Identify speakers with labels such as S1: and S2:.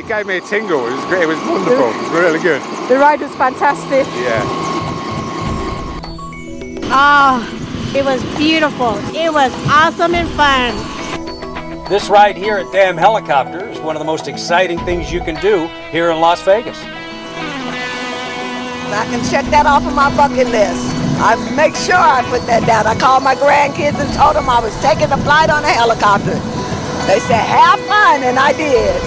S1: It gave me a tingle. It was great. It was wonderful. It was really good.
S2: The ride was fantastic.
S1: Yeah.
S3: Oh, it was beautiful. It was awesome and fun.
S4: This ride here at Damn Helicopter is one of the most exciting things you can do here in Las Vegas.
S5: I can check that off of my bucket list. I make sure I put that down. I called my grandkids and told them I was taking a flight on a helicopter. They said, have fun, and I did.